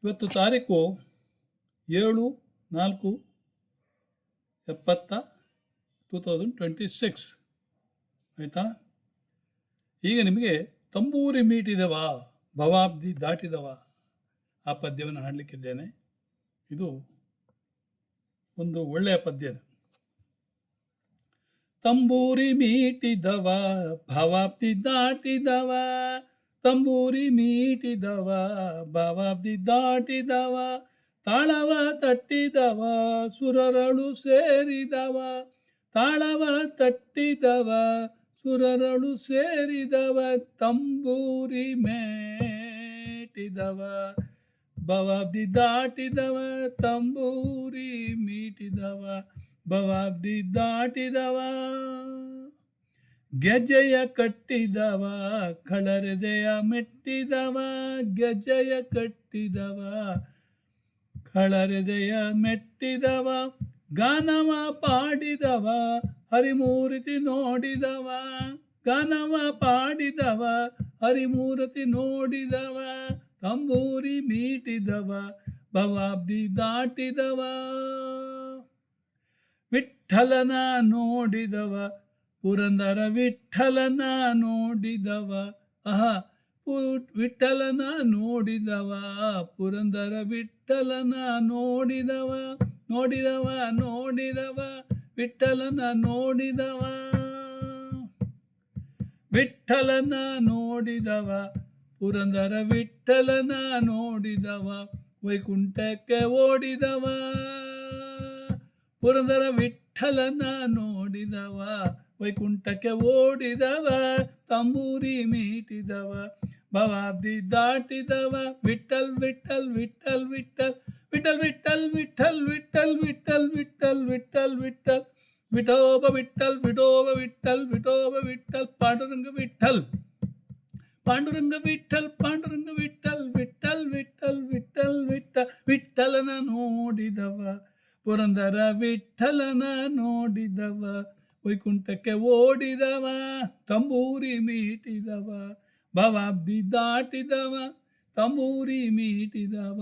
ಇವತ್ತು ತಾರೀಕು 7/4/2026 ಆಯಿತಾ. ಈಗ ನಿಮಗೆ ತಂಬೂರಿ ಮೀಟಿದವ ಭವಾಬ್ದಿ ದಾಟಿದವ ಆ ಪದ್ಯವನ್ನು ಹಾಡಲಿಕ್ಕಿದ್ದೇನೆ. ಇದು ಒಂದು ಒಳ್ಳೆಯ ಪದ್ಯ. ತಂಬೂರಿ ಮೀಟಿದವ ಭವಾಬ್ದಿ ದಾಟಿದವ, ತಂಬೂರಿ ಮೀಟಿದವ ಭವಾಬ್ದಿ ದಾಟಿದವ, ತಾಳವ ತಟ್ಟಿದವ ಸುರರಳು ಸೇರಿದವ, ತಾಳವ ತಟ್ಟಿದವ ಸುರರಳು ಸೇರಿದವ, ತಂಬೂರಿ ಮೇಟಿದವ ಭವಾಬ್ದಿ ದಾಟಿದವ, ತಂಬೂರಿ ಮೀಟಿದವ ಭವಾಬ್ದಿ ದಾಟಿದವ, ಗೆಜ್ಜೆಯ ಕಟ್ಟಿದವ ಕಳರೆದೆಯ ಮೆಟ್ಟಿದವ, ಗೆಜ್ಜೆಯ ಕಟ್ಟಿದವ ಕಳರೆದೆಯ ಮೆಟ್ಟಿದವ, ಗಾನವ ಪಾಡಿದವ ಹರಿಮೂರ್ತಿ ನೋಡಿದವ, ಗಾನವ ಪಾಡಿದವ ಹರಿಮೂರ್ತಿ ನೋಡಿದವ, ತಂಬೂರಿ ಮೀಟಿದವ ಭವಾಬ್ದಿ ದಾಟಿದವ, ವಿಠ್ಠಲನ ನೋಡಿದವ ಪುರಂದರ ವಿಠ್ಠಲನ ನೋಡಿದವ, ವಿಠ್ಠಲನ ನೋಡಿದವ ಪುರಂದರ ವಿಠ್ಠಲನ ನೋಡಿದವ, ನೋಡಿದವ ನೋಡಿದವ ವಿಠ್ಠಲನ ನೋಡಿದವ, ವಿಠ್ಠಲನ ನೋಡಿದವ ಪುರಂದರ ವಿಠ್ಠಲನ ನೋಡಿದವ, ವೈಕುಂಠಕ್ಕೆ ಓಡಿದವ, ಪುರಂದರ ವಿಠ್ಠಲನ ನೋಡಿದವ ವೈಕುಂಠಕ್ಕೆ ಓಡಿದವ, ತಂಬೂರಿ ಮೀಟಿದವ ಭವಾಬ್ದಿ ದಾಟಿದವ, ವಿಠಲ್ ವಿಠಲ್ ವಿಠಲ್ ವಿಠಲ್ ವಿಠಲ್ ವಿಠಲ್ ವಿಠಲ್ ವಿಠಲ್ ವಿಠಲ್ ವಿಠಲ್ ವಿಠಲ್ ವಿಠಲ್ ವಿಠೋಬ ವಿಠಲ್ ವಿಠೋಬ ವಿಠಲ್ ವಿಠೋಬ ವಿಠಲ್, ಪಾಂಡುರಂಗ ವಿಠಲ್ ಪಾಂಡುರಂಗ ವಿಠಲ್ ಪಾಂಡುರಂಗ ವಿಠಲ್ ವಿಠಲ್ ವಿಠಲ್ ವಿಠಲ್ ವಿಠಲ್, ವಿಠ್ಠಲನ ನೋಡಿದವ ಪುರಂದರ ವಿಠ್ಠಲನ ನೋಡಿದವ, ವೈಕುಂಠಕ್ಕೆ ಓಡಿದವ, ತಂಬೂರಿ ಮೀಟಿದವ ಭವಾಬ್ದಿ ದಾಟಿದವ, ತಂಬೂರಿ ಮೀಟಿದವ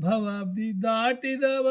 ಭವಾಬ್ದಿ ದಾಟಿದವ.